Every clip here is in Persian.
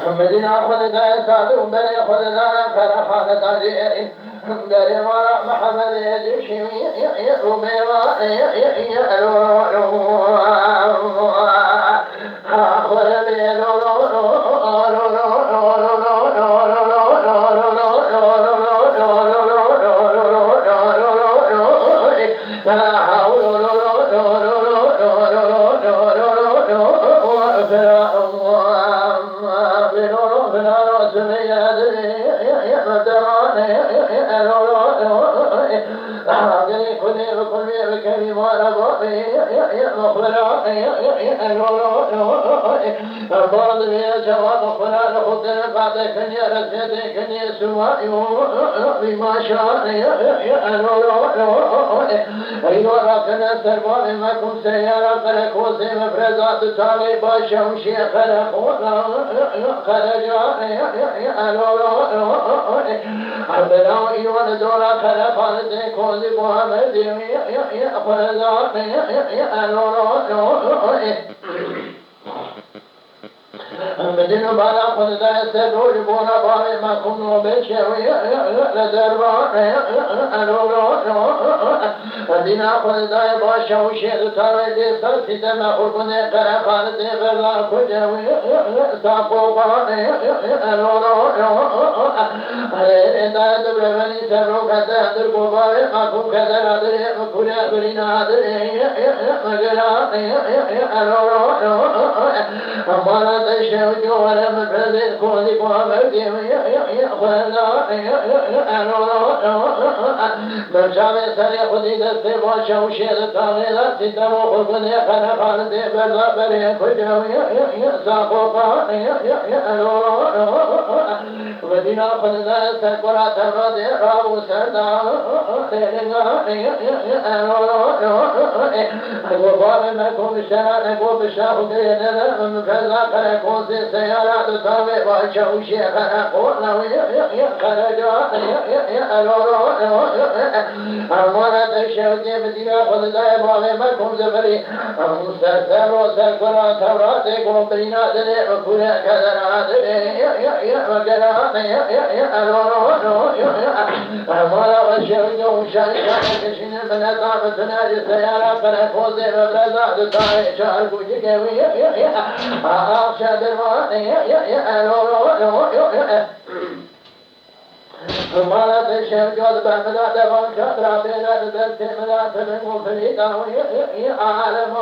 مدينة خذنا سعد بني خذنا فرحان تاجئ دار وراء محمد يجشي ربيرا بما شاء أيها كنا سربان ماكم سيارة فلكوس مفرزات تالي باشا وشيخ لخونا خرجا عبدالله إيوان دورا خلفان سيكون محمد فرزات بدين بالا خذ سدود بونا باري ما كنوا بشوي لدربا بدين خذ باشا وشيء ترى دي سلسي دم خلقنا قرا خالد غلا كجوي ساقوبا إذا دبرني سرو كذا دربا ما كن كذا دري كنا برينا دري مجرا أمانة الشوج ولا مفرد كل قامر من شام سري خدي دست باشا وشيل تاني ستة وخلقني خنا خالد بلا بري كجوي ساقوبا ودينا خدنا سكرا ترد رابو سردا وباب مكون شرع نقول بشاف دينا من فلا كركون سيارات تابع باشا وشيخ أقولنا خرجا أمانة الشوكي بدينا خدنا باب مكون زفري مستثر وسكرا ترد قوم بينا دني مكونا كذا وكذا أمانة الشوكي وشايشا كشين من أطافتنا السيارة فنفوز ببرزاد تاري شارك وجيكوي أخشى درمان مالت الشمجود بمدى دفن شطرا بنا دلت مدى تبن فريدا عالم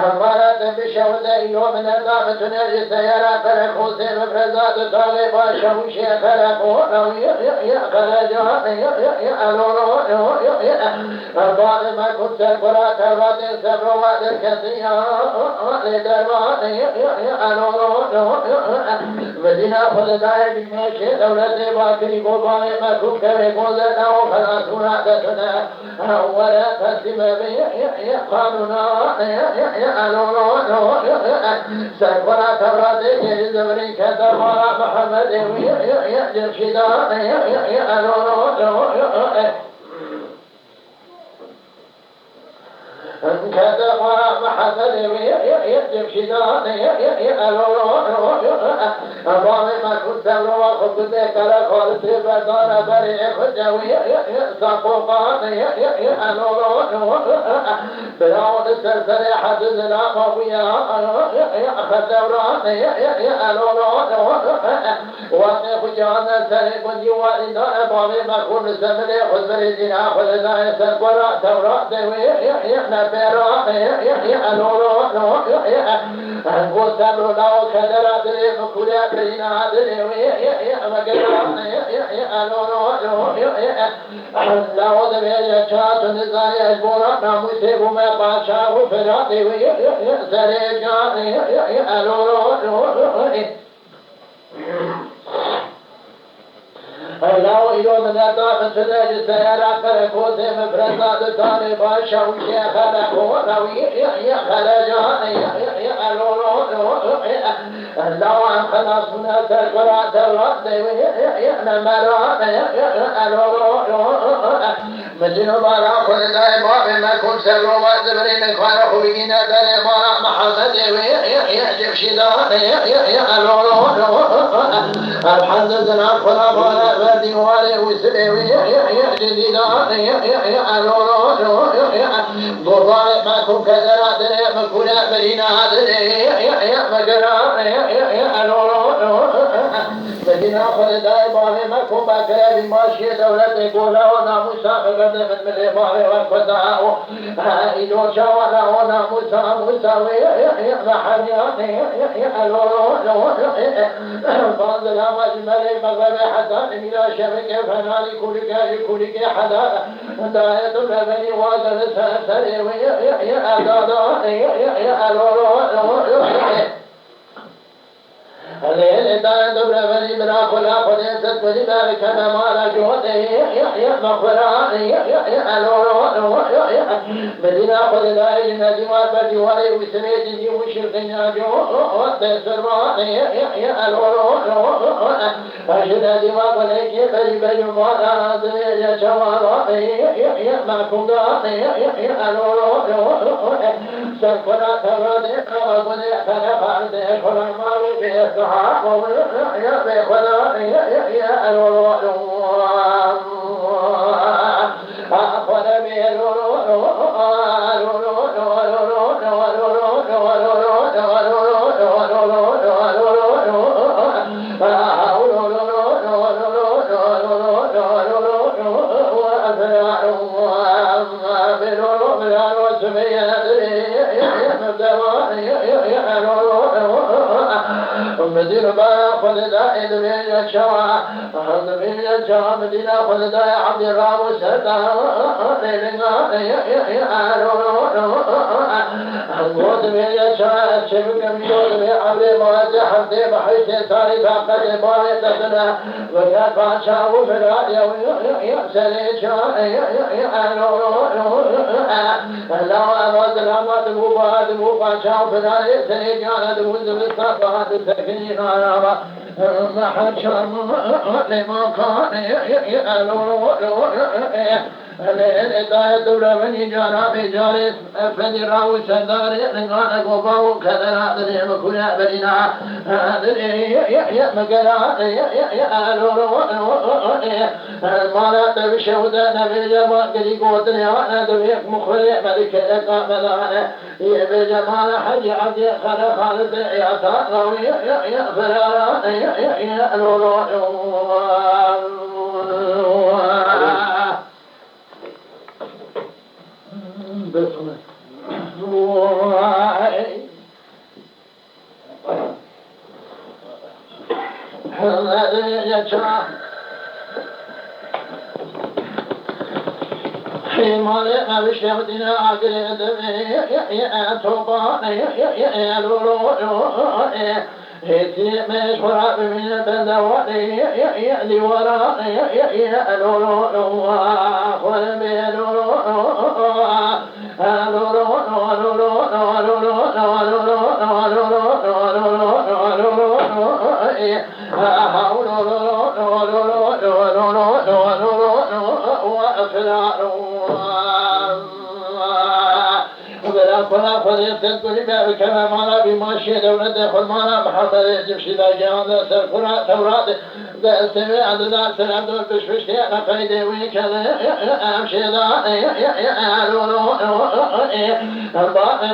أمارات بشهد يوم نظام تنجي سيارة فرخوص مفرزات طالب شوشي فرخوص خرجا بعد ما كنت القرى ترات سبروات الكثيرة لدروات مدينة خلداء بمشي دولة باكري قبائي مكوك بقوزنا وخلاصنا تسنا ولا تسم بي قانونا سكرة ترات زمري كتبارا محمد جرشدا كذا محمد يفشدان أمام ما كنت روى خبز كلا خالص بدان بريء خجوي سقوقان براون السلسل حدث لا قوية خدوران وقف جانا سرق جوالنا أمام ما كنت سمل خزر الدنا خلنا يسرق ولا تورات نبرا وسبر لا كدرات مكولا بينا لا ودبي جات نزاي أجبورا ناموسه بما باشا وفراتي سرجا الله إلى من أتى من سلاج السيارة كركوز مفرزات الدار باشا وشيا خلقه روي خرج الله عن خلاصنا تقرأ ترات نمرات مجنو بارا خلنا ما ما كن سروا ما زبرين خارق بينا دار ما محمد يعجب شدان الحمد لله خلا بدي واري وسبي جديدا ضرار ما كن كذا ما كنا مدينة مجرى مدينة خلدا إبراهيم ما كن بكرة بماشية دولة قولا وناموسا قد من الإبراهيم وقدعه إلو شاولا وناموسا مساوي محميان فانزل مجمل مغرب حتى إلى شبك فنالي كلك حدا داية الأبني وازل سرسري الليل داية الأبني بلا خلاق وديست ولبارك نمال جهده مغفرا مدينة خلداء نجمات بجواري وسميت وشرقنا جهد سرمان أشد دماغ وليك فريب جمعنا دنيا شوارا ما كنا سرقنا تغادي وقني فنفعل خلا مارو بيسحاق بخلا أخذ مدينة خلداء دنيا الشوى دنيا الشوى مدينة خلداء عبد الله وسدا الموت دنيا الشوى الشبك من عبد الله حمد بحيث صار فقد بايت سنا وكان فاشا وفراد يسلي شاء الله أمد الأمد مباد مباشا وفراد يسلي جانا دموز بالصفات السكين على محل شرم لما كان الهداية دولة من جانا بجالس فدي راو سندار لغانا قباو كذا دريم كنا بدنا مقلا المالا تبشهد نبي جمال قدي قوتني وانا دبيك مخلي ملك لقا مدانا بجمال حج عبد خالد عياتا روي فلا حماية ما بشهدنا عقل دمي توقع هتي مشورة من البلوات يألي وراء كنا فريق كل ما كما معنا بماشية دولة خلمانا محمد جمشي باجان سرقنا توراة استمع عندنا سلام دول بشبشتي أنا قيدي ويكذا أمشي ذا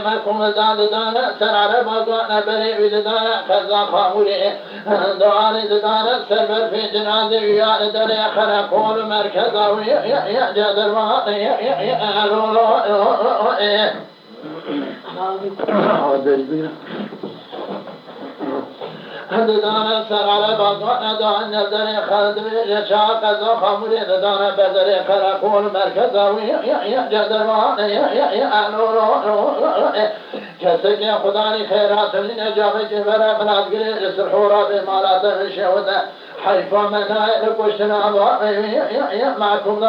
ما كم دانا سر على بقانا بري بدانا خذا خاموري دعاني دانا سر في جناد ويا دري خنا كل مركزا ويا جدر ما دانا سر على بقانا دانا دري خالد يشاق ذا خاموري دانا بدري خنا كل مركزا ويا جدر ما كسر خداني خيرات من أجابة جبرة من أذكر السحورة بمالات الشهودة حيث من لكوشنا معكم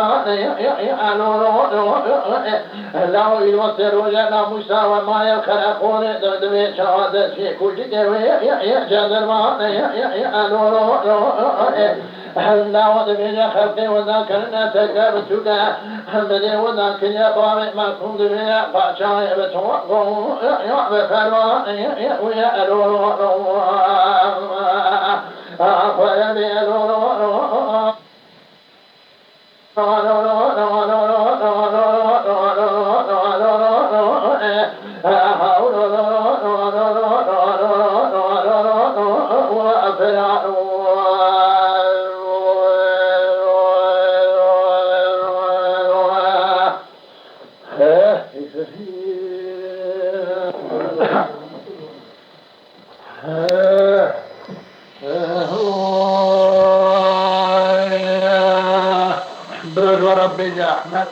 لا يوصل وجنا موسى وما يخلقون دمي شهادة في كل جدر ما لا ودمي خلقي وذاكرنا تكبتك حمدي وذاكر يا طارئ ما كنت بها فأشاي بتوقعوا بفروا ويا برد وربي يا أحمد